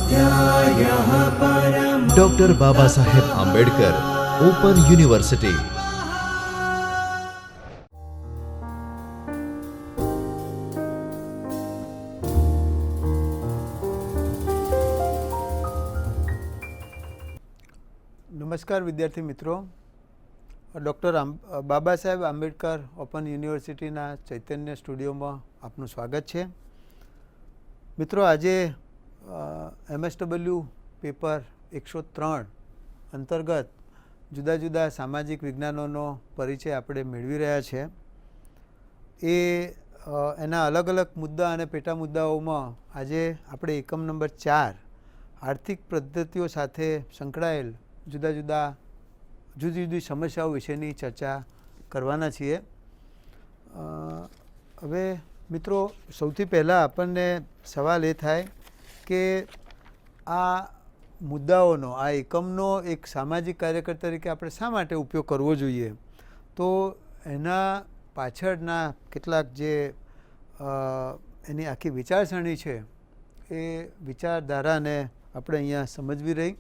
स्वाध्यायः परमः। Doctor Baba Saheb Ambedkar open university. નમસ્કાર વિદ્યાર્થી મિત્રો, ડૉક્ટર બાબા સાહેબ આંબેડકર ઓપન યુનિવર્સિટીના ચૈતન્ય સ્ટુડિયોમાં આપનું સ્વાગત છે. મિત્રો, આજે MSW પેપર 103 અંતર્ગત જુદા જુદા સામાજિક વિજ્ઞાનોનો પરિચય આપણે મેળવી રહ્યા છે. એના અલગ અલગ મુદ્દા અને પેટા મુદ્દાઓમાં આજે આપણે એકમ નંબર 4 આર્થિક પદ્ધતિઓ સાથે સંકળાયેલ જુદી જુદી સમસ્યાઓ વિશેની ચર્ચા કરવાના છીએ. હવે મિત્રો, સૌથી પહેલાં આપણને સવાલ એ થાય કે આ મુદ્દાઓનો, આ એકમનો એક સામાજિક કાર્યકર તરીકે આપણે શા માટે ઉપયોગ કરવો જોઈએ? તો એના પાછળના કેટલાક જે એની આખી વિચારસરણી છે એ વિચારધારાને આપણે અહીંયા સમજવી રહી.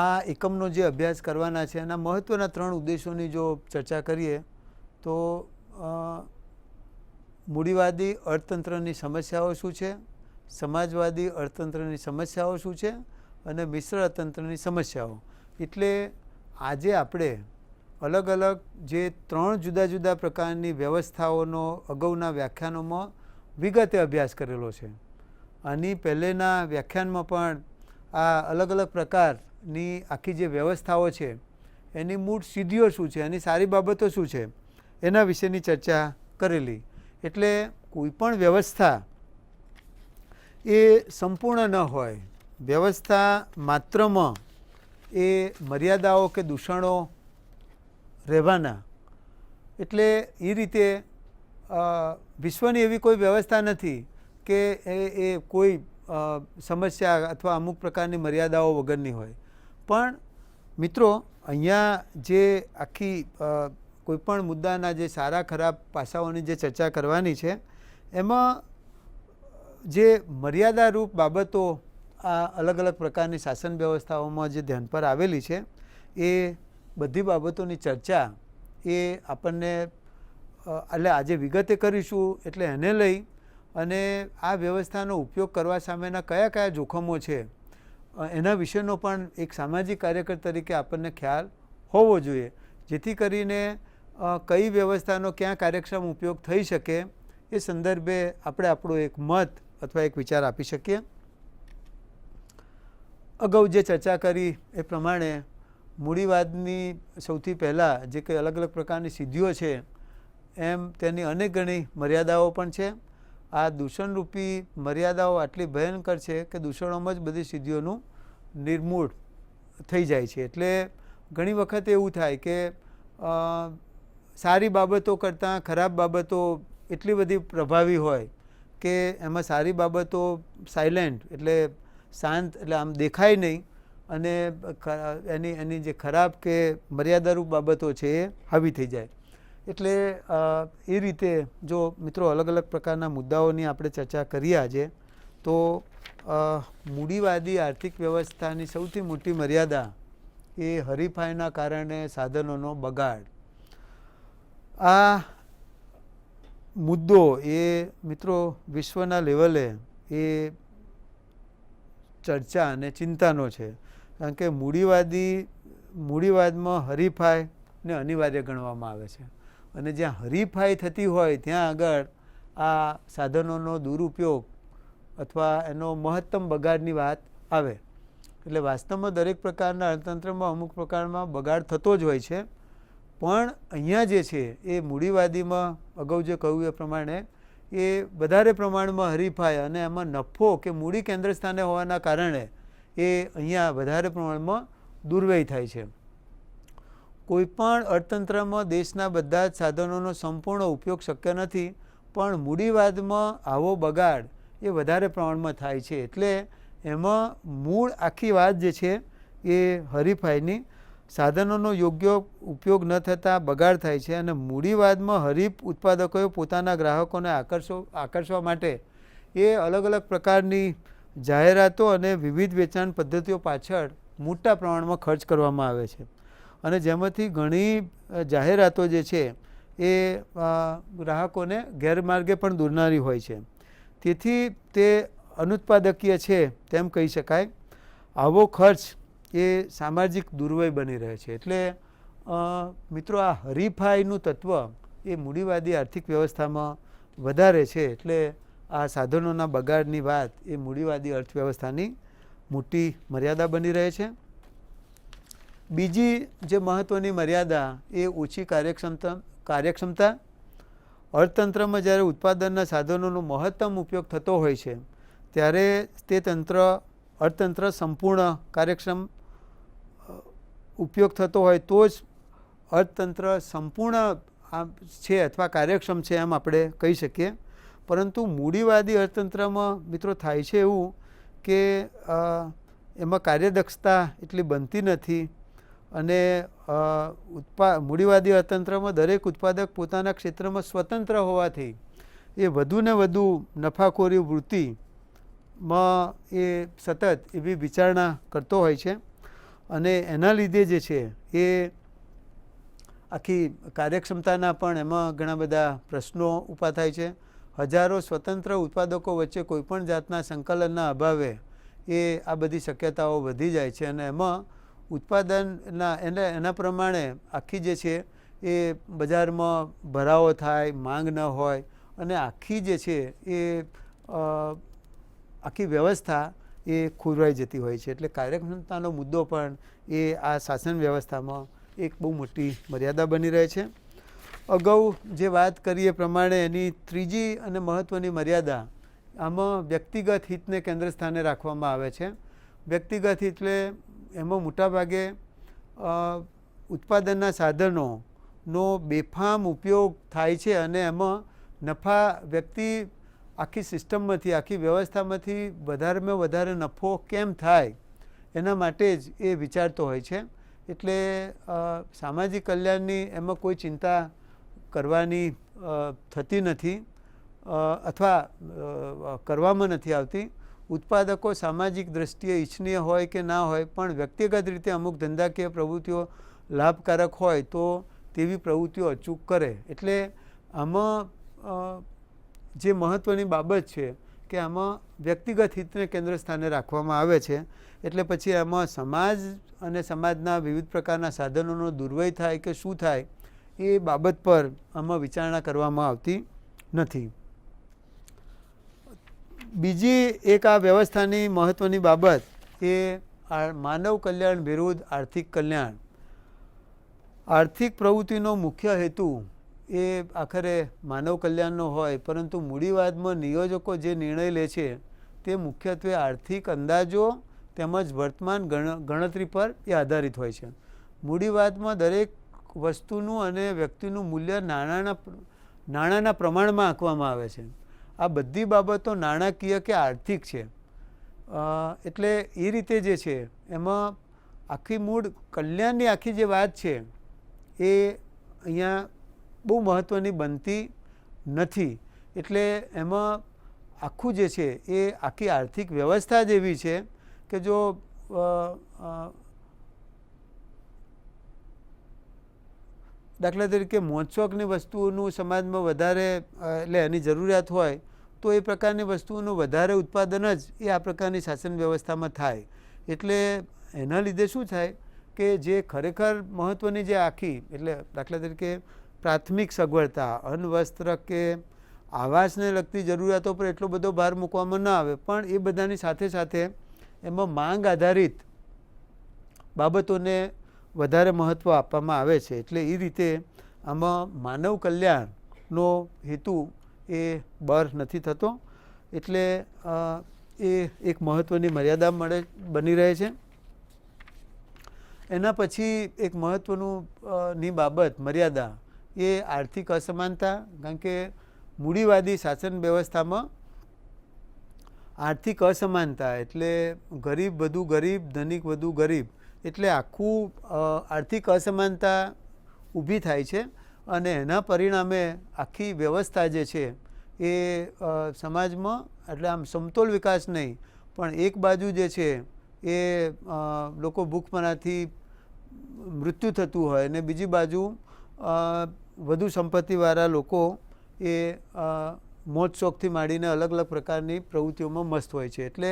આ એકમનો જે અભ્યાસ કરવાના છે એના મહત્ત્વના 3 ઉદ્દેશોની જો ચર્ચા કરીએ તો મૂડીવાદી અર્થતંત્રની સમસ્યાઓ શું છે, સમાજવાદી અર્થતંત્રની સમસ્યાઓ શું છે અને મિશ્ર અર્થતંત્રની સમસ્યાઓ. એટલે આજે આપણે અલગ અલગ જે 3 જુદા જુદા પ્રકારની વ્યવસ્થાઓનો અગાઉના વ્યાખ્યાનોમાં વિગતે અભ્યાસ કરેલો છે. આની પહેલેના વ્યાખ્યાનમાં પણ આ અલગ અલગ પ્રકારની આખી જે વ્યવસ્થાઓ છે એની મૂળ સિદ્ધિઓ શું છે, એની સારી બાબતો શું છે, એના વિશેની ચર્ચા કરેલી. એટલે કોઈ પણ વ્યવસ્થા એ સંપૂર્ણ ન હોય, વ્યવસ્થા માત્રમાં એ મર્યાદાઓ કે દૂષણો રહેવાના. એટલે એ રીતે વિશ્વની એવી કોઈ વ્યવસ્થા નથી કે એ કોઈ સમસ્યા અથવા અમુક પ્રકારની મર્યાદાઓ વગરની હોય. પણ મિત્રો, અહીંયા જે આખી કોઈપણ મુદ્દાના જે સારા ખરાબ પાસાઓની જે ચર્ચા કરવાની છે એમાં જે મર્યાદારૂપ બાબતો આ અલગ અલગ પ્રકારની શાસન વ્યવસ્થાઓમાં જે ધ્યાન પર આવેલી છે એ બધી બાબતોની ચર્ચા એ આપણને એટલે આજે વિગતે કરીશું. એટલે એને લઈ અને આ વ્યવસ્થાનો ઉપયોગ કરવા સામેના કયા કયા જોખમો છે એના વિશેનો પણ એક સામાજિક કાર્યકર તરીકે આપણને ખ્યાલ હોવો જોઈએ, જેથી કરીને કઈ વ્યવસ્થાનો ક્યાં કાર્યક્ષમ ઉપયોગ થઈ શકે એ સંદર્ભે આપણે આપણો એક મત અથવા એક વિચાર આપી શકીએ. અગાઉ જે ચર્ચા કરી એ પ્રમાણે મૂડીવાદની સૌથી પહેલાં જે કંઈ અલગ અલગ પ્રકારની સિદ્ધિઓ છે એમ તેની અનેક ગણી મર્યાદાઓ પણ છે. આ દૂષણરૂપી મર્યાદાઓ આટલી ભયંકર છે કે દૂષણોમાં જ બધી સિદ્ધિઓનું નિર્મૂળ થઈ જાય છે. એટલે ઘણી વખત એવું થાય કે સારી બાબતો કરતાં ખરાબ બાબતો એટલી બધી પ્રભાવી હોય કે એમાં સારી બાબતો સાયલેન્ટ એટલે શાંત, એટલે આમ દેખાય નહીં, અને એની જે ખરાબ કે મર્યાદારૂપ બાબતો છે એ હાવી થઈ જાય. એટલે એ રીતે જો મિત્રો અલગ અલગ પ્રકારના મુદ્દાઓની આપણે ચર્ચા કરીએ આજે, તો મૂડીવાદી આર્થિક વ્યવસ્થાની સૌથી મોટી મર્યાદા એ હરીફાઈના કારણે સાધનોનો બગાડ. આ મુદ્દો એ મિત્રો વિશ્વના લેવલે એ ચર્ચા અને ચિંતાનો છે. કારણ કે મૂડીવાદમાં હરીફાઈને અનિવાર્ય ગણવામાં આવે છે, અને જ્યાં હરીફાઈ થતી હોય ત્યાં આગળ આ સાધનોનો દુરુપયોગ અથવા એનો મહત્તમ બગાડની વાત આવે. એટલે વાસ્તવમાં દરેક પ્રકારના અર્થતંત્રમાં અમુક પ્રકારમાં બગાડ થતો જ હોય છે. પણ અહીંયા જે છે એ મૂડીવાદીમાં અગાઉ જે કહ્યું એ પ્રમાણે એ વધારે પ્રમાણમાં હરીફાઈ અને એમાં નફો કે મૂડી કેન્દ્ર સ્થાને હોવાના કારણે એ અહીંયા વધારે પ્રમાણમાં દુર્વ્યય થાય છે. કોઈપણ અર્થતંત્રમાં દેશના બધા જ સાધનોનો સંપૂર્ણ ઉપયોગ શક્ય નથી, પણ મૂડીવાદમાં આવો બગાડ એ વધારે પ્રમાણમાં થાય છે. એટલે એમાં મૂળ આખી વાત જે છે એ હરીફાઈની સાધનોનો યોગ્ય ઉપયોગ ન થતાં બગાડ થાય છે. અને મૂડીવાદમાં હરીફ ઉત્પાદકોએ પોતાના ગ્રાહકોને આકર્ષવા માટે એ અલગ અલગ પ્રકારની જાહેરાતો અને વિવિધ વેચાણ પદ્ધતિઓ પાછળ મોટા પ્રમાણમાં ખર્ચ કરવામાં આવે છે અને જેમાંથી ઘણી જાહેરાતો જે છે એ ગ્રાહકોને ગેરમાર્ગે પણ દોરનારી હોય છે. તેથી તે અનુત્પાદકીય છે તેમ કહી શકાય. આવો ખર્ચ એ સામાજિક દુર્વ્યય બની રહે છે. એટલે મિત્રો, આ હરીફાઈનું તત્વ એ મૂડીવાદી આર્થિક વ્યવસ્થામાં વધારે છે. એટલે આ સાધનોના બગાડની વાત એ મૂડીવાદી અર્થવ્યવસ્થાની મોટી મર્યાદા બની રહે છે. બીજી જે મહત્ત્વની મર્યાદા એ ઓછી કાર્યક્ષમતા. અર્થતંત્રમાં જ્યારે ઉત્પાદનના સાધનોનો મહત્તમ ઉપયોગ થતો હોય છે ત્યારે તે અર્થતંત્ર સંપૂર્ણ કાર્યક્ષમ ઉપયોગ થતો હોય તો જ અર્થતંત્ર સંપૂર્ણ છે અથવા કાર્યક્ષમ છે એમ આપણે કહી શકીએ. પરંતુ મૂડીવાદી અર્થતંત્રમાં મિત્રો થાય છે એવું કે એમાં કાર્યદક્ષતા એટલી બનતી નથી અને મૂડીવાદી અર્થતંત્રમાં દરેક ઉત્પાદક પોતાના ક્ષેત્રમાં સ્વતંત્ર હોવાથી એ વધુને વધુ નફાખોરી વૃત્તિમાં એ સતત એવી વિચારણા કરતો હોય છે અને એના લીધે જે છે એ આખી કાર્યક્ષમતાના પણ એમાં ઘણા બધા પ્રશ્નો ઊભા થાય છે. હજારો સ્વતંત્ર ઉત્પાદકો વચ્ચે કોઈપણ જાતના સંકલનના અભાવે એ આ બધી શક્યતાઓ વધી જાય છે અને એમાં ઉત્પાદનના એના પ્રમાણે આખી જે છે એ બજારમાં ભરાવો થાય, માંગ ન હોય અને આખી જે છે એ આખી વ્યવસ્થા એ ખોરવાઈ જતી હોય છે. એટલે કાર્યક્ષમતાનો મુદ્દો પણ એ આ શાસન વ્યવસ્થામાં એક બહુ મોટી મર્યાદા બની રહે છે. અગાઉ જે વાત કરીએ પ્રમાણે એની ત્રીજી અને મહત્ત્વની મર્યાદા આમાં વ્યક્તિગત હિતને કેન્દ્ર સ્થાને રાખવામાં આવે છે. વ્યક્તિગત હિત એટલે એમાં મોટાભાગે ઉત્પાદનના સાધનોનો બેફામ ઉપયોગ થાય છે અને એમાં નફા વ્યક્તિ આખી સિસ્ટમમાંથી, આખી વ્યવસ્થામાંથી વધારેમાં વધારે નફો કેમ થાય એના માટે જ એ વિચારતો હોય છે. એટલે સામાજિક કલ્યાણની એમાં કોઈ ચિંતા કરવાની થતી નથી અથવા કરવામાં નથી આવતી. ઉત્પાદકો સામાજિક દ્રષ્ટિએ ઈચ્છનીય હોય કે ના હોય પણ વ્યક્તિગત રીતે અમુક ધંધાકીય પ્રવૃત્તિઓ લાભકારક હોય તો તેવી પ્રવૃત્તિઓ અચૂક કરે. એટલે આમાં જે મહત્ત્વની બાબત છે કે આમાં વ્યક્તિગત હિતને કેન્દ્ર સ્થાને રાખવામાં આવે છે. એટલે પછી આમાં સમાજ અને સમાજના વિવિધ પ્રકારના સાધનોનો દુર્વ્યય થાય કે શું થાય એ બાબત પર આમાં વિચારણા કરવામાં આવતી નથી. બીજી એક આ વ્યવસ્થાની મહત્ત્વની બાબત એ માનવ કલ્યાણ વિરુદ્ધ આર્થિક કલ્યાણ. આર્થિક પ્રવૃત્તિનો મુખ્ય હેતુ એ આખરે માનવ કલ્યાણનો હોય પરંતુ મૂડીવાદમાં નિયોજકો જે નિર્ણય લે છે તે મુખ્યત્વે આર્થિક અંદાજો તેમજ વર્તમાન ગણતરી પર એ આધારિત હોય છે. મૂડીવાદમાં દરેક વસ્તુનું અને વ્યક્તિનું મૂલ્ય નાણાંના પ્રમાણમાં આંકવામાં આવે છે. આ બધી બાબતો નાણાકીય કે આર્થિક છે. એટલે એ રીતે જે છે એમાં આખી મૂળ કલ્યાણની આખી જે વાત છે એ અહીંયા બહુ મહત્ત્વની બનતી નથી. એટલે એમાં આખું જે છે એ આખી આર્થિક વ્યવસ્થા જ એવી છે કે જો દાખલા તરીકે મોજશોખની વસ્તુઓનું સમાજમાં વધારે એટલે એની જરૂરિયાત હોય તો એ પ્રકારની વસ્તુઓનું વધારે ઉત્પાદન જ એ આ પ્રકારની શાસન વ્યવસ્થામાં થાય. એટલે એના લીધે શું થાય કે જે ખરેખર મહત્ત્વની જે આખી એટલે દાખલા તરીકે પ્રાથમિક સગવડતા, અન્ન, વસ્ત્ર કે આવાસને લગતી જરૂરિયાતો પર એટલો બધો ભાર મૂકવામાં ન આવે પણ એ બધાની સાથે સાથે એમાં માંગ આધારિત બાબતોને વધારે મહત્ત્વ આપવામાં આવે છે. એટલે એ રીતે આમાં માનવ કલ્યાણનો હેતુ એ બર નથી થતો. એટલે એ એક મહત્ત્વની મર્યાદા બની રહે છે. એના પછી એક મહત્ત્વની બાબત મર્યાદા એ આર્થિક અસમાનતા. કારણ કે મૂડીવાદી શાસન વ્યવસ્થામાં આર્થિક અસમાનતા એટલે ગરીબ વધુ ગરીબ, ધનિક વધુ ગરીબ એટલે આખું આર્થિક અસમાનતા ઊભી થાય છે અને એના પરિણામે આખી વ્યવસ્થા જે છે એ સમાજમાં એટલે આમ સમતોલ વિકાસ નહીં પણ એક બાજુ જે છે એ લોકો ભૂખમરાથી મૃત્યુ થતું હોય અને બીજી બાજુ વધુ સંપત્તિવાળા લોકો એ મોજ શોખથી માંડીને અલગ અલગ પ્રકારની પ્રવૃત્તિઓમાં મસ્ત હોય છે. એટલે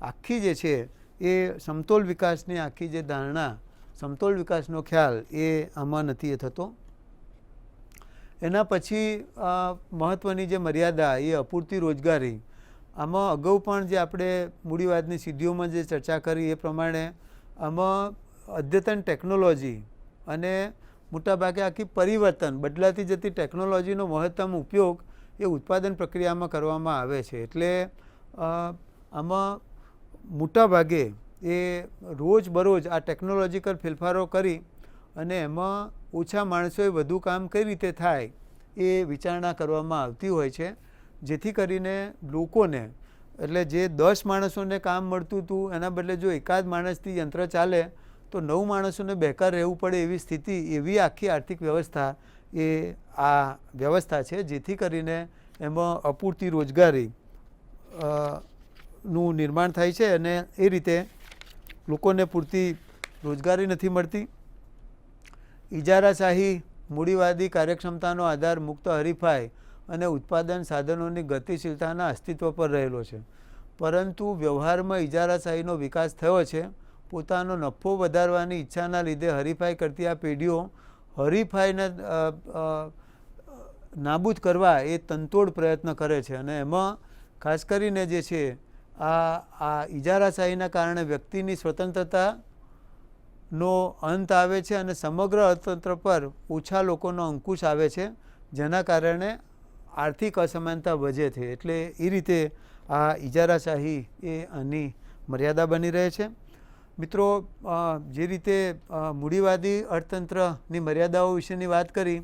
આખી જે છે એ સમતોલ વિકાસની આખી જે ધારણા, સમતોલ વિકાસનો ખ્યાલ એ આમાં નથી થતો. એના પછી મહત્ત્વની જે મર્યાદા એ અપૂરતી રોજગારી. આમાં અગાઉ પણ જે આપણે મૂડીવાદની સિદ્ધિઓમાં જે ચર્ચા કરી એ પ્રમાણે આમાં અદ્યતન ટેકનોલોજી અને મોટાભાગે આખી પરિવર્તન બદલાતી જતી ટેકનોલોજીનો મહત્તમ ઉપયોગ એ ઉત્પાદન પ્રક્રિયામાં કરવામાં આવે છે. એટલે આમાં મોટાભાગે એ રોજબરોજ આ ટેકનોલોજીકલ ફેરફારો કરી અને એમાં ઓછા માણસોએ વધુ કામ કઈ રીતે થાય એ વિચારણા કરવામાં આવતી હોય છે, જેથી કરીને લોકોને, એટલે જે 10 માણસોને કામ મળતું હતું એના બદલે જો એકાદ માણસથી યંત્ર ચાલે તો 9 માણસોને બેકાર રહેવું પડે એવી સ્થિતિ, એવી આખી આર્થિક વ્યવસ્થા એ આ વ્યવસ્થા છે, જેથી કરીને એમાં અપૂરતી રોજગારી નું નિર્માણ થાય છે અને એ રીતે લોકોને પૂરતી રોજગારી નથી મળતી. ઇજારાશાહી મૂડીવાદી કાર્યક્ષમતાનો આધાર મુક્ત હરીફાઈ અને ઉત્પાદન સાધનોની ગતિશીલતાના અસ્તિત્વ પર રહેલો છે, પરંતુ વ્યવહારમાં ઇજારાશાહીનો વિકાસ થયો છે. પોતાનો નફો વધારવાની ઈચ્છાના લીધે હરીફાઈ કરતી આ પેઢીઓ હરીફાઈને નાબૂદ કરવા એ તનતોડ પ્રયત્ન કરે છે અને એમાં ખાસ કરીને જે છે આ ઇજારાશાહીના કારણે વ્યક્તિની સ્વતંત્રતાનો અંત આવે છે અને સમગ્ર અર્થતંત્ર પર ઓછા લોકોનો અંકુશ આવે છે, જેના કારણે આર્થિક અસમાનતા વધે છે. એટલે એ રીતે આ ઇજારાશાહી એ આની મર્યાદા બની રહે છે. મિત્રો, જે રીતે મૂડીવાદી અર્થતંત્રની મર્યાદાઓ વિશેની વાત કરી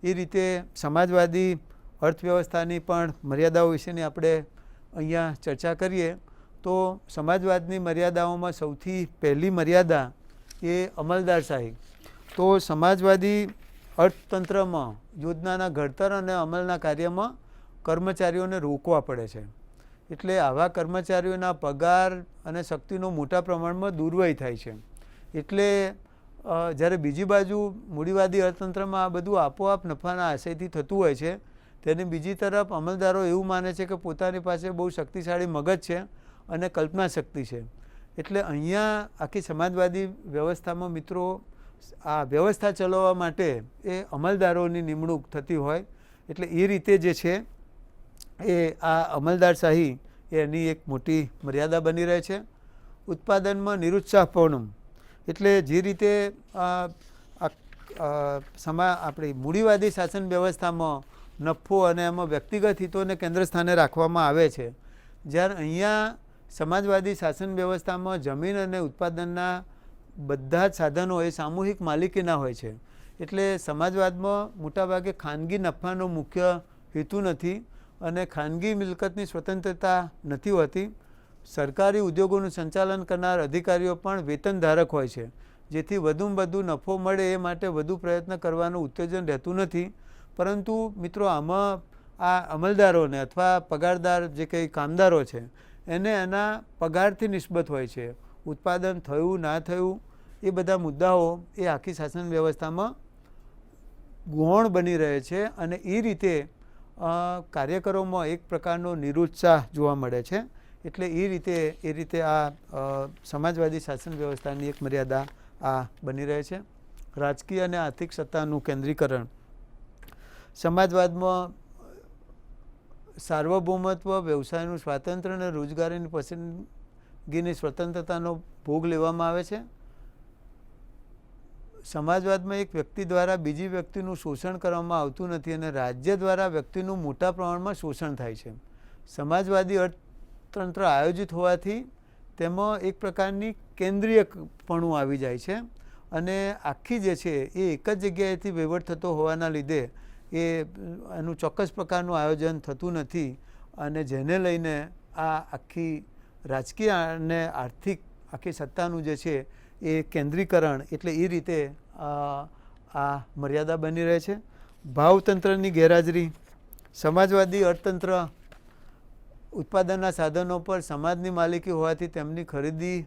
એ રીતે સમાજવાદી અર્થવ્યવસ્થાની પણ મર્યાદાઓ વિશેની આપણે અહીંયા ચર્ચા કરીએ તો સમાજવાદની મર્યાદાઓમાં સૌથી પહેલી મર્યાદા એ અમલદારશાહી. તો સમાજવાદી અર્થતંત્રમાં યોજનાના ઘડતર અને અમલના કાર્યમાં કર્મચારીઓને રોકવા પડે છે. એટલે આવા કર્મચારીઓના પગાર અને શક્તિનો મોટા પ્રમાણમાં દુર્વ્યય થાય છે. એટલે જ્યારે બીજી બાજુ મૂડીવાદી અર્થતંત્રમાં આ બધું આપોઆપ નફાના આશયથી થતું હોય છે, તેની બીજી તરફ અમલદારો એવું માને છે કે પોતાની પાસે બહુ શક્તિશાળી મગજ છે અને કલ્પના શક્તિ છે. એટલે અહીંયા આખી સમાજવાદી વ્યવસ્થામાં મિત્રો આ વ્યવસ્થા ચલાવવા માટે એ અમલદારોની નિમણૂક થતી હોય. એટલે એ રીતે જે છે એ આ અમલદારશાહી એની એક મોટી મર્યાદા બની રહે છે. ઉત્પાદનમાં નિરુત્સાહપણું. એટલે જે રીતે આપણી મૂડીવાદી શાસન વ્યવસ્થામાં નફો અને એમાં વ્યક્તિગત હિતોને કેન્દ્ર સ્થાને રાખવામાં આવે છે, જ્યારે અહીંયા સમાજવાદી શાસન વ્યવસ્થામાં જમીન અને ઉત્પાદનના બધા જ સાધનો એ સામૂહિક માલિકીના હોય છે. એટલે સમાજવાદમાં મોટાભાગે ખાનગી નફાનો મુખ્ય હેતુ નથી અને ખાનગી મિલકતની સ્વતંત્રતા નથી હોતી. સરકારી ઉદ્યોગોનું સંચાલન કરનાર અધિકારીઓ પણ વેતનધારક હોય છે, જેથી વધુમાં વધુ નફો મળે એ માટે વધુ પ્રયત્ન કરવાનું ઉત્તેજન રહેતું નથી. પરંતુ મિત્રો આમાં આ અમલદારોને અથવા પગારદાર જે કંઈ કામદારો છે એને એના પગારથી નિસ્બત હોય છે. ઉત્પાદન થયું ના થયું એ બધા મુદ્દાઓ એ આખી શાસન વ્યવસ્થામાં ગૌણ બની રહે છે અને એ રીતે કાર્યકરોમાં એક પ્રકારનો નિરુત્સાહ જોવા મળે છે. એટલે એ રીતે આ સમાજવાદી શાસન વ્યવસ્થાની એક મર્યાદા આ બની રહે છે. રાજકીય અને આર્થિક સત્તાનું કેન્દ્રીકરણ. સમાજવાદમાં સાર્વભૌમત્વ, વ્યવસાયનું સ્વાતંત્ર્ય અને રોજગારીની પસંદગીની સ્વતંત્રતાનો ભોગ લેવામાં આવે છે. સમાજવાદમાં એક વ્યક્તિ દ્વારા બીજી વ્યક્તિનું શોષણ કરવામાં આવતું નથી અને રાજ્ય દ્વારા વ્યક્તિનું મોટા પ્રમાણમાં શોષણ થાય છે. સમાજવાદી અર્થતંત્ર આયોજિત હોવાથી તેમાં એક પ્રકારની કેન્દ્રીયપણું આવી જાય છે અને આખી જે છે એ એક જ જગ્યાએથી વહીવટ થતો હોવાના લીધે એનું ચોક્કસ પ્રકારનું આયોજન થતું નથી અને જેને લઈને આ આખી રાજકીય અને આર્થિક આખી સત્તાનું જે છે એ કેન્દ્રીકરણ, એટલે એ રીતે આ મર્યાદા બની રહે છે. ભાવતંત્રની ગેરહાજરી. સમાજવાદી અર્થતંત્ર ઉત્પાદનના સાધનો પર સમાજની માલિકી હોવાથી તેમની ખરીદી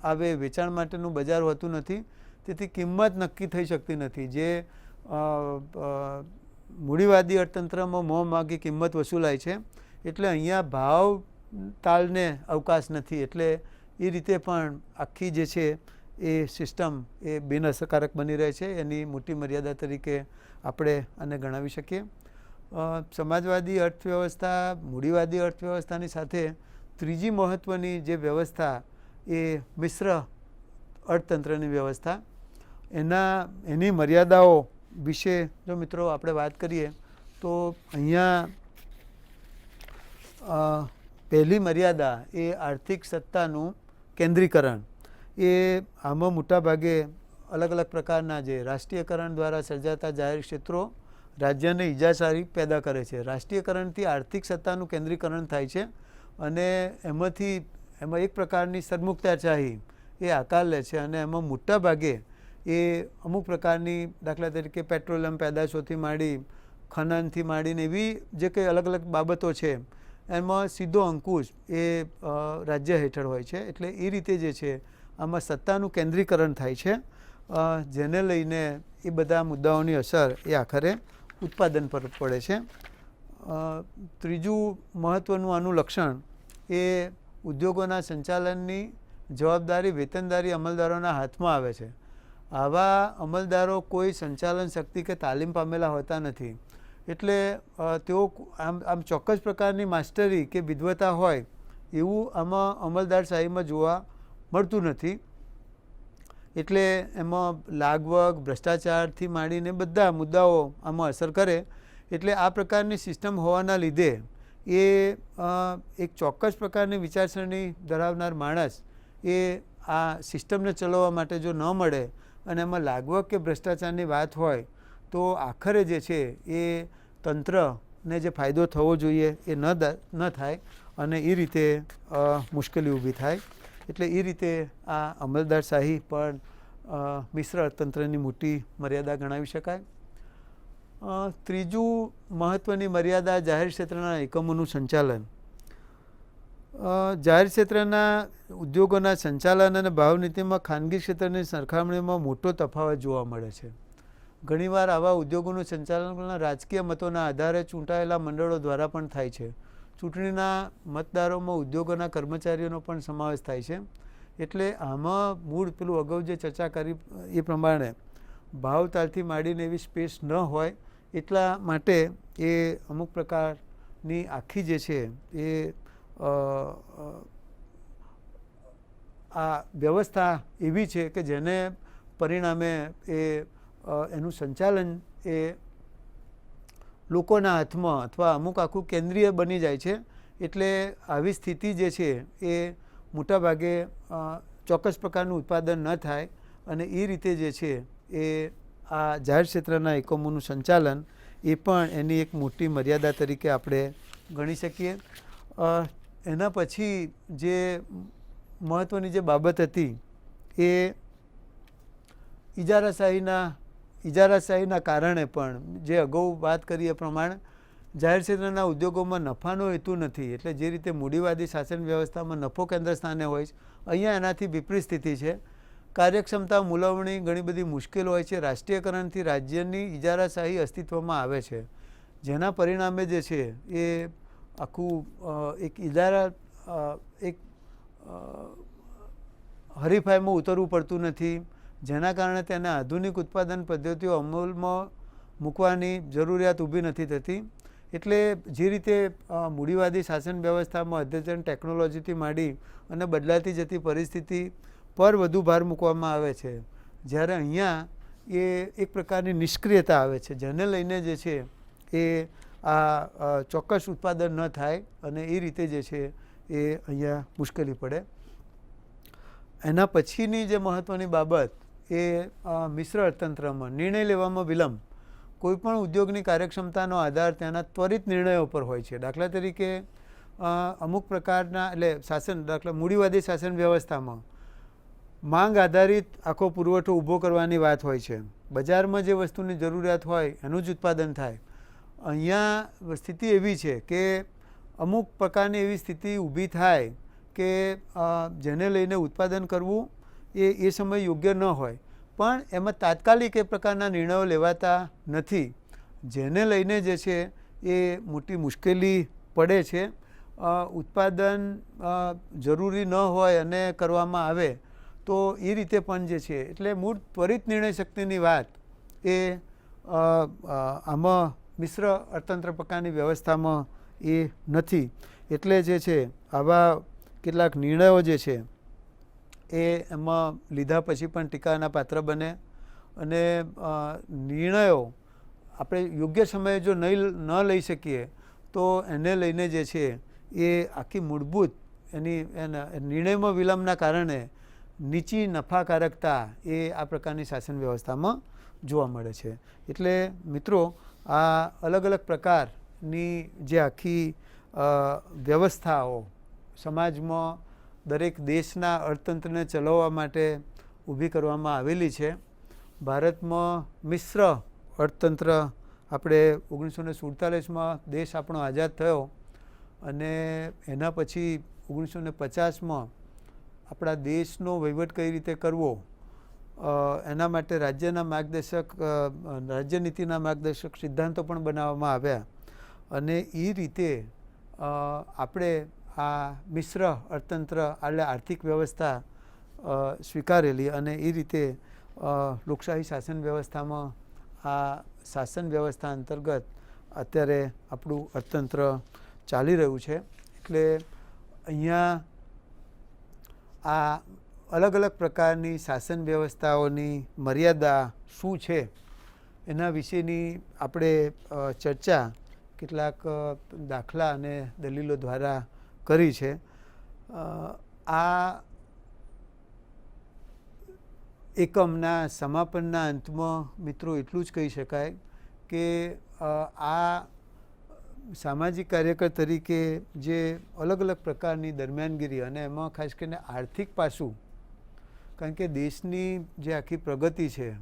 આવે, વેચાણ માટેનું બજાર હોતું નથી, તેથી કિંમત નક્કી થઈ શકતી નથી. જે મૂડીવાદી અર્થતંત્રમાં મોહ માગી કિંમત વસૂલાય છે, એટલે અહીંયા ભાવ તાલને અવકાશ નથી. એટલે એ રીતે પણ આખી જે છે એ સિસ્ટમ એ બિનઅસરકારક બની રહે છે. એની મોટી મર્યાદા તરીકે આપણે આને ગણાવી શકીએ. સમાજવાદી અર્થવ્યવસ્થા મૂડીવાદી અર્થવ્યવસ્થાની સાથે ત્રીજી મહત્ત્વની જે વ્યવસ્થા એ મિશ્ર અર્થતંત્રની વ્યવસ્થા, એની મર્યાદાઓ વિશે જો મિત્રો આપણે વાત કરીએ તો અહીંયા પહેલી મર્યાદા એ આર્થિક સત્તાનું કેન્દ્રીકરણ. એ આમાં મોટાભાગે અલગ અલગ પ્રકારના જે રાષ્ટ્રીયકરણ દ્વારા સર્જાતા જાહેર ક્ષેત્રો રાજ્યને ઇજાસારી પેદા કરે છે. રાષ્ટ્રીયકરણથી આર્થિક સત્તાનું કેન્દ્રીકરણ થાય છે અને એમાં એક પ્રકારની સરમુખત્યારશાહી એ આકાર લે છે અને એમાં મોટા ભાગે એ અમુક પ્રકારની દાખલા તરીકે પેટ્રોલિયમ પેદાશોથી માંડી ખનનથી માંડીને એવી જે કંઈ અલગ અલગ બાબતો છે એમાં સીધો અંકુશ એ રાજ્ય હેઠળ હોય છે. એટલે એ રીતે જે છે આમાં સત્તાનું કેન્દ્રીકરણ થાય છે, જેને લઈને એ બધા મુદ્દાઓની અસર એ આખરે ઉત્પાદન પર પડે છે. ત્રીજું મહત્ત્વનું આનું લક્ષણ એ ઉદ્યોગોના સંચાલનની જવાબદારી વેતનદારી અમલદારોના હાથમાં આવે છે. આવા અમલદારો કોઈ સંચાલન શક્તિ કે તાલીમ પામેલા હોતા નથી. એટલે તેઓ આમ ચોક્કસ પ્રકારની માસ્ટરી કે વિદ્વતા હોય એવું આમાં અમલદારશાહીમાં જોવા મળતું નથી. એટલે એમાં લાગવગ ભ્રષ્ટાચારથી માંડીને બધા મુદ્દાઓ આમાં અસર કરે. એટલે આ પ્રકારની સિસ્ટમ હોવાના લીધે એ એક ચોક્કસ પ્રકારની વિચારસરણી ધરાવનાર માણસ એ આ સિસ્ટમને ચલાવવા માટે જો ન મળે અને એમાં લાગવગ કે ભ્રષ્ટાચારની વાત હોય તો આખરે જે છે એ તંત્રને જે ફાયદો થવો જોઈએ એ ન થાય અને એ રીતે મુશ્કેલી ઊભી થાય. એટલે એ રીતે આ અમલદારશાહી પણ મિશ્ર અર્થતંત્રની મોટી મર્યાદા ગણાવી શકાય. ત્રીજું મહત્ત્વની મર્યાદા જાહેર ક્ષેત્રના એકમોનું સંચાલન. જાહેર ક્ષેત્રના ઉદ્યોગોના સંચાલન અને ભાવનીતિમાં ખાનગી ક્ષેત્રની સરખામણીમાં મોટો તફાવત જોવા મળે છે. ઘણીવાર આવા ઉદ્યોગોનું સંચાલન રાજકીય મતોના આધારે ચૂંટાયેલા મંડળો દ્વારા પણ થાય છે. ચૂંટણીના મતદારોમાં ઉદ્યોગોના કર્મચારીઓનો પણ સમાવેશ થાય છે. એટલે આમાં મૂળ પેલું અગાઉ જે ચર્ચા કરી એ પ્રમાણે ભાવતાલથી માંડીને એવી સ્પેસ ન હોય એટલા માટે એ અમુક પ્રકારની આખી જે છે એ આ વ્યવસ્થા એવી છે કે જેને પરિણામે એનું સંચાલન એ લોકોના હાથમાં અથવા અમુક આખું કેન્દ્રીય બની જાય છે. એટલે આવી સ્થિતિ જે છે એ મોટાભાગે ચોક્કસ પ્રકારનું ઉત્પાદન ન થાય અને એ રીતે જે છે એ આ જાહેર ક્ષેત્રના એકમોનું સંચાલન એ પણ એની એક મોટી મર્યાદા તરીકે આપણે ગણી શકીએ. એના પછી જે મહત્ત્વની જે બાબત હતી એ ઇજારાશાહીના કારણે પણ જે અગાઉ વાત કરી એ પ્રમાણે જાહેર ક્ષેત્રના ઉદ્યોગોમાં નફાનો હેતુ નથી. એટલે જે રીતે મૂડીવાદી શાસન વ્યવસ્થામાં નફો કેન્દ્ર સ્થાને હોય છે, અહીંયા એનાથી વિપરીત સ્થિતિ છે. કાર્યક્ષમતા મૂલવણી ઘણી બધી મુશ્કેલ હોય છે. રાષ્ટ્રીયકરણથી રાજ્યની ઇજારાશાહી અસ્તિત્વમાં આવે છે, જેના પરિણામે જે છે એ આખું એક હરીફાઈમાં ઉતરવું પડતું નથી, જેના કારણે તેને આધુનિક ઉત્પાદન પદ્ધતિઓ અમલમાં મૂકવાની જરૂરિયાત ઊભી નથી થતી. એટલે જે રીતે મૂડીવાદી શાસન વ્યવસ્થામાં અદ્યતન ટેકનોલોજીથી માંડી અને બદલાતી જતી પરિસ્થિતિ પર વધુ ભાર મૂકવામાં આવે છે, જ્યારે અહીંયા એ એક પ્રકારની નિષ્ક્રિયતા આવે છે, જેને લઈને જે છે એ આ ચોક્કસ ઉત્પાદન ન થાય અને એ રીતે જે છે એ અહીંયા મુશ્કેલી પડે. એના પછીની જે મહત્ત્વની બાબત એ મિશ્ર અર્થતંત્રમાં નિર્ણય લેવામાં વિલંબ. કોઈપણ ઉદ્યોગની કાર્યક્ષમતાનો આધાર તેના ત્વરિત નિર્ણયો પર હોય છે. દાખલા તરીકે અમુક પ્રકારના દાખલા મૂડીવાદી શાસન વ્યવસ્થામાં માંગ આધારિત આખો પુરવઠો ઊભો કરવાની વાત હોય છે. બજારમાં જે વસ્તુની જરૂરિયાત હોય એનું જ ઉત્પાદન થાય. અહીંયા સ્થિતિ એવી છે કે અમુક પ્રકારની એવી સ્થિતિ ઊભી થાય કે જેને લઈને ઉત્પાદન કરવું એ સમય યોગ્ય ન હોય, પણ એમાં તાત્કાલિક એ પ્રકારના નિર્ણયો લેવાતા નથી, જેને લઈને જે છે એ મોટી મુશ્કેલી પડે છે. ઉત્પાદન જરૂરી ન હોય અને કરવામાં આવે તો એ રીતે પણ જે છે, એટલે મૂળ ત્વરિત નિર્ણય શક્તિની વાત એ આમાં મિશ્ર અર્થતંત્ર પ્રકારની વ્યવસ્થામાં એ નથી. એટલે જે છે આવા કેટલાક નિર્ણયો જે છે એ એમાં લીધા પછી પણ ટીકાના પાત્ર બને, અને નિર્ણયો આપણે યોગ્ય સમયે જો ન લઈ શકીએ તો એને લઈને જે છે એ આખી મૂળભૂત એના નિર્ણયમાં વિલંબના કારણે નીચી નફાકારકતા એ આ પ્રકારની શાસન વ્યવસ્થામાં જોવા મળે છે. એટલે મિત્રો, આ અલગ અલગ પ્રકારની જે આખી વ્યવસ્થાઓ સમાજમાં દરેક દેશના અર્થતંત્રને ચલાવવા માટે ઊભી કરવામાં આવેલી છે. ભારતમાં મિશ્ર અર્થતંત્ર આપણે 1947માં દેશ આપણો આઝાદ થયો, અને એના પછી 1950માં આપણા દેશનો વહીવટ કઈ રીતે કરવો એના માટે રાજ્યનીતિના માર્ગદર્શક સિદ્ધાંતો પણ બનાવવામાં આવ્યા, અને એ રીતે આપણે આ મિશ્ર અર્થતંત્ર એટલે આર્થિક વ્યવસ્થા સ્વીકારેલી, અને એ રીતે લોકશાહી શાસન વ્યવસ્થામાં આ શાસન વ્યવસ્થા અંતર્ગત અત્યારે આપણું અર્થતંત્ર ચાલી રહ્યું છે. એટલે અહીંયા આ અલગ અલગ પ્રકારની શાસન વ્યવસ્થાઓની મર્યાદા શું છે એના વિશેની આપણે ચર્ચા કેટલાક દાખલા અને દલીલો દ્વારા કરી છે. આ એકમના સમાપનના અંતમાં મિત્રો એટલું જ કહી શકાય કે આ સામાજિક કાર્યકર તરીકે જે અલગ અલગ પ્રકારની દરમિયાનગીરી, અને એમાં ખાસ કરીને આર્થિક પાસું, કારણ કે દેશની જે આખી પ્રગતિ છે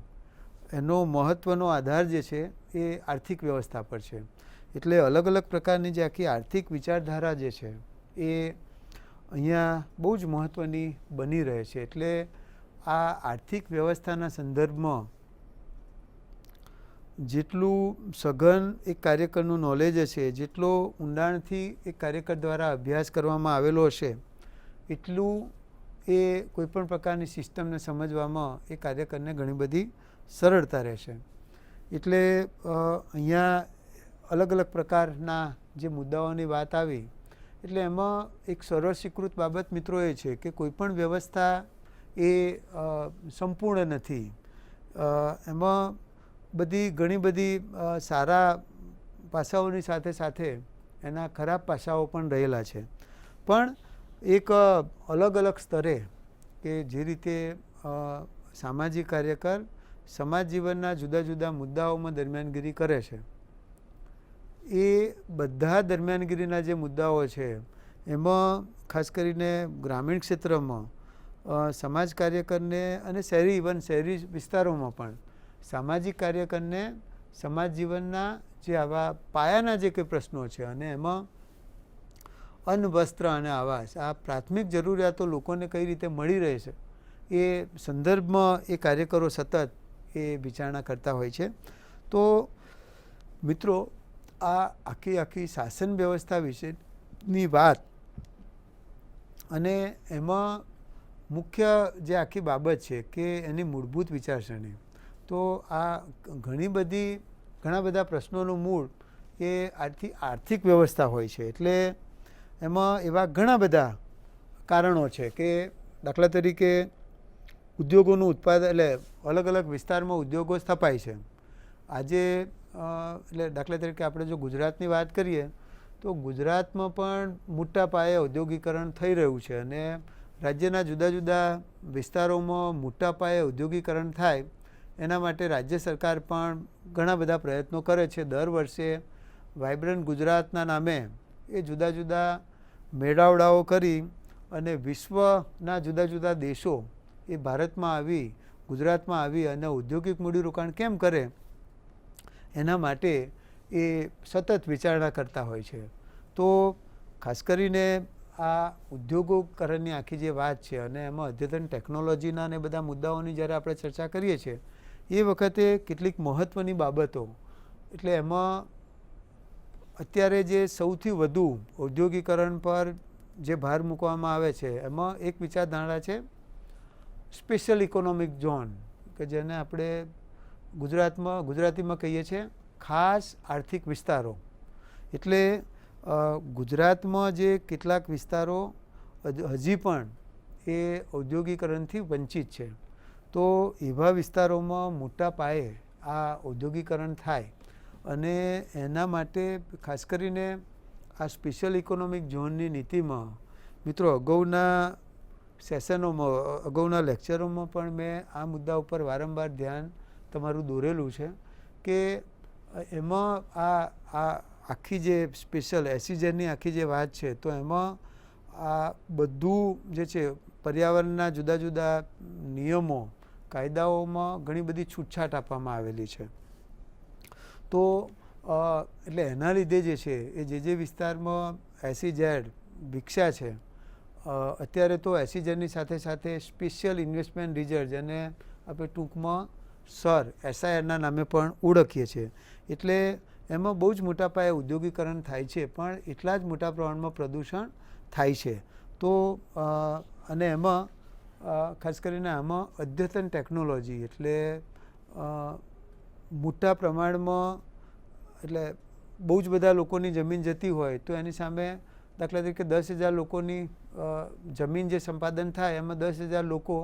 એનો મહત્ત્વનો આધાર જે છે એ આર્થિક વ્યવસ્થા પર છે. એટલે અલગ અલગ પ્રકારની જે આખી આર્થિક વિચારધારા જે છે એ અહીંયા બહુ જ મહત્ત્વની બની રહે છે. એટલે આ આર્થિક વ્યવસ્થાના સંદર્ભમાં જેટલું સઘન એક કાર્યકરનું નોલેજ હશે, જેટલો ઊંડાણથી એક કાર્યકર દ્વારા અભ્યાસ કરવામાં આવેલો હશે, એટલું એ કોઈપણ પ્રકારની સિસ્ટમને સમજવામાં એ કાર્યકરને ઘણી બધી સરળતા રહેશે. એટલે અહીંયા અલગ અલગ પ્રકારના જે મુદ્દાઓની વાત આવી, એટલે એમાં એક સર્વસ્વીકૃત બાબત મિત્રો એ છે કે કોઈપણ વ્યવસ્થા એ સંપૂર્ણ નથી. એમાં ઘણી બધી સારા પાસાઓની સાથે સાથે એના ખરાબ પાસાઓ પણ રહેલા છે. પણ એક અલગ અલગ સ્તરે કે જે રીતે સામાજિક કાર્યકર સમાજ જીવનના જુદા જુદા મુદ્દાઓમાં દરમિયાનગીરી કરે છે, એ બધા દરમિયાનગીરીના જે મુદ્દાઓ છે એમાં ખાસ કરીને ગ્રામીણ ક્ષેત્રમાં સમાજ કાર્યકરને અને શહેરી વિસ્તારોમાં પણ સામાજિક કાર્યકરને સમાજ જીવનના જે આવા પાયાના જે કંઈ પ્રશ્નો છે, અને એમાં અન્ન, વસ્ત્ર અને આવાસ, આ પ્રાથમિક જરૂરિયાતો લોકોને કઈ રીતે મળી રહે છે એ સંદર્ભમાં એ કાર્યકરો સતત એ વિચારણા કરતા હોય છે. તો મિત્રો, આ આખી શાસન વ્યવસ્થા વિશેની વાત, અને એમાં મુખ્ય જે આખી બાબત છે કે એની મૂળભૂત વિચારસરણી, તો આ ઘણા બધા પ્રશ્નોનું મૂળ એ આર્થિક વ્યવસ્થા હોય છે. એટલે એમાં એવા ઘણા બધા કારણો છે કે દાખલા તરીકે ઉદ્યોગોનું ઉત્પાદન, એટલે અલગ અલગ વિસ્તારમાં ઉદ્યોગો સ્થપાય છે. આજે એટલે દાખલા તરીકે આપણે જો ગુજરાતની વાત કરીએ તો ગુજરાતમાં પણ મોટા પાયે ઔદ્યોગિકરણ થઈ રહ્યું છે, અને રાજ્યના જુદા જુદા વિસ્તારોમાં મોટા પાયે ઔદ્યોગિકરણ થાય એના માટે રાજ્ય સરકાર પણ ઘણા બધા પ્રયત્નો કરે છે. દર વર્ષે વાઇબ્રન્ટ ગુજરાતના નામે એ જુદા જુદા મેળાવડાઓ કરી અને વિશ્વના જુદા જુદા દેશો એ ભારતમાં આવી, ગુજરાતમાં આવી અને ઔદ્યોગિક મૂડીરોકાણ કેમ કરે એના માટે એ સતત વિચારણા કરતા હોય છે. તો ખાસ કરીને આ ઉદ્યોગોકરણની આખી જે વાત છે અને એમાં અદ્યતન ટેકનોલોજીના અને બધા મુદ્દાઓની જ્યારે આપણે ચર્ચા કરીએ છીએ એ વખતે કેટલીક મહત્ત્વની બાબતો, એટલે એમાં અત્યારે જે સૌથી વધુ ઔદ્યોગિકરણ પર જે ભાર મૂકવામાં આવે છે એમાં એક વિચારધારા છે સ્પેશિયલ ઇકોનોમિક ઝોન, કે જેને આપણે ગુજરાતીમાં કહીએ છીએ ખાસ આર્થિક વિસ્તારો. એટલે ગુજરાતમાં જે કેટલાક વિસ્તારો હજી પણ એ ઔદ્યોગિકરણથી વંચિત છે, તો એવા વિસ્તારોમાં મોટા પાયે આ ઔદ્યોગિકરણ થાય અને એના માટે ખાસ કરીને આ સ્પેશિયલ ઇકોનોમિક ઝોનની નીતિમાં મિત્રો અગાઉના સેશનોમાં, અગાઉના લેક્ચરોમાં પણ મેં આ મુદ્દા ઉપર વારંવાર ધ્યાન તમારું દોરેલું છે કે એમાં આ આખી જે સ્પેશિયલ એસીઝેડની આખી જે વાત છે તો એમાં આ બધું જે છે પર્યાવરણના જુદા જુદા નિયમો, કાયદાઓમાં ઘણી બધી છૂટછાટ આપવામાં આવેલી છે. તો એટલે એના લીધે જે છે એ જે વિસ્તારમાં એસીઝેડ વિકસ્યા છે, અત્યારે તો એસીઝેડની સાથે સાથે સ્પેશિયલ ઇન્વેસ્ટમેન્ટ રિઝર્વ, જેને આપણે ટૂંકમાં SIRના નામે પણ ઓળખીએ છીએ. એટલે એમાં બહુ જ મોટા પાયે ઉદ્યોગીકરણ થાય છે, પણ એટલા જ મોટા પ્રમાણમાં પ્રદૂષણ થાય છે. તો અને એમાં ખાસ કરીને આમાં અદ્યતન ટેકનોલોજી, એટલે મોટા પ્રમાણમાં, એટલે બહુ જ બધા લોકોની જમીન જતી હોય તો એની સામે દાખલા તરીકે 10,000 લોકોની જમીન જે સંપાદન થાય એમાં 10,000 લોકો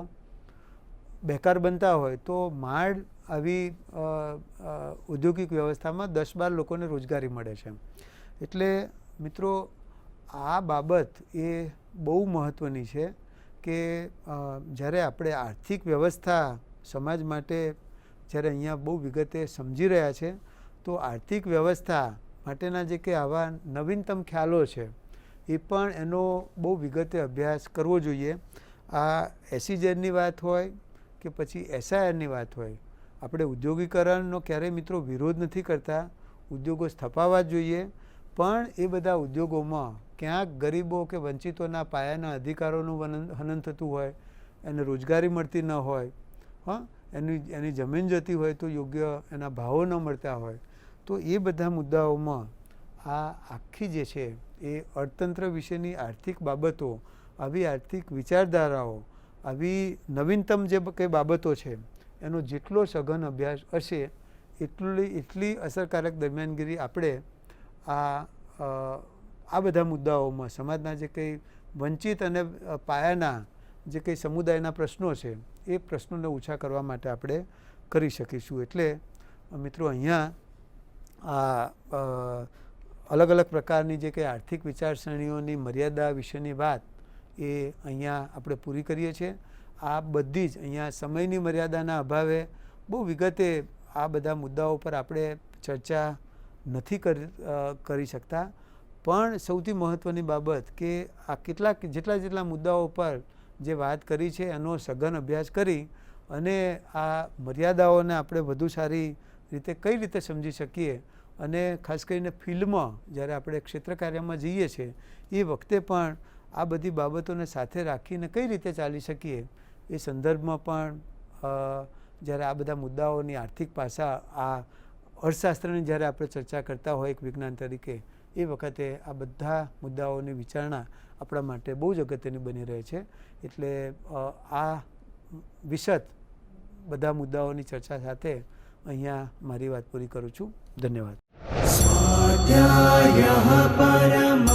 બેકાર બનતા હોય તો માંડ આવી ઔદ્યોગિક વ્યવસ્થામાં 10-12 લોકોને રોજગારી મળે છે. એટલે મિત્રો આ બાબત એ બહુ મહત્ત્વની છે કે જ્યારે આપણે આર્થિક વ્યવસ્થા સમાજ માટે જ્યારે અહીંયા બહુ વિગતે સમજી રહ્યા છે તો આર્થિક વ્યવસ્થા માટેના જે કે આવા નવીનતમ ખ્યાલો છે એ પણ એનો બહુ વિગતે અભ્યાસ કરવો જોઈએ. આ એસીઝેડની વાત હોય કે પછી SIRની વાત હોય, આપણે ઉદ્યોગીકરણનો ક્યારેય મિત્રો વિરોધ નથી કરતા, ઉદ્યોગો સ્થપાવવા જ જોઈએ, પણ એ બધા ઉદ્યોગોમાં ક્યાંક ગરીબો કે વંચિતોના પાયાના અધિકારોનું હનન થતું હોય, એને રોજગારી મળતી ન હોય, એની જમીન જતી હોય તો યોગ્ય એના ભાવો ન મળતા હોય, તો એ બધા મુદ્દાઓમાં આ આખી જે છે એ અર્થતંત્ર વિશેની આર્થિક બાબતો, આવી આર્થિક વિચારધારાઓ, આવી નવીનતમ જે કંઈ બાબતો છે એનો જેટલો સઘન અભ્યાસ હશે એટલી અસરકારક દરમિયાનગીરી આપણે આ બધા મુદ્દાઓમાં સમાજના જે કંઈ વંચિત અને પાયાના જે કંઈ સમુદાયના પ્રશ્નો છે એ પ્રશ્નોને ઓછા કરવા માટે આપણે કરી શકીશું. એટલે મિત્રો અહીંયા અલગ અલગ પ્રકારની જે કંઈ આર્થિક વિચારસરણીઓની મર્યાદા વિશેની વાત એ અહીંયા આપણે પૂરી કરીએ છીએ. આ બધી જ અહીંયા સમયની મર્યાદાના અભાવે બહુ વિગતે આ બધા મુદ્દાઓ પર આપણે ચર્ચા નથી કરી શકતા, પણ સૌથી મહત્ત્વની બાબત કે આ જેટલા મુદ્દાઓ પર જે વાત કરી છે એનો સઘન અભ્યાસ કરી અને આ મર્યાદાઓને આપણે વધુ સારી રીતે કઈ રીતે સમજી શકીએ અને ખાસ કરીને ફિલ્ડમાં જ્યારે આપણે ક્ષેત્ર કાર્યમાં જઈએ છીએ એ વખતે પણ આ બધી બાબતોને સાથે રાખીને કઈ રીતે ચાલી શકીએ એ સંદર્ભમાં પણ જ્યારે આ બધા મુદ્દાઓની આર્થિક પાસા, આ અર્થશાસ્ત્રની જ્યારે આપણે ચર્ચા કરતા હોય એક વિજ્ઞાન તરીકે, એ વખતે આ બધા મુદ્દાઓની વિચારણા આપણા માટે બહુ જ અગત્યની બની રહે છે. એટલે આ વિશદ બધા મુદ્દાઓની ચર્ચા સાથે અહીંયા મારી વાત પૂરી કરું છું. ધન્યવાદ. સ્વાધ્યાયઃ પરમં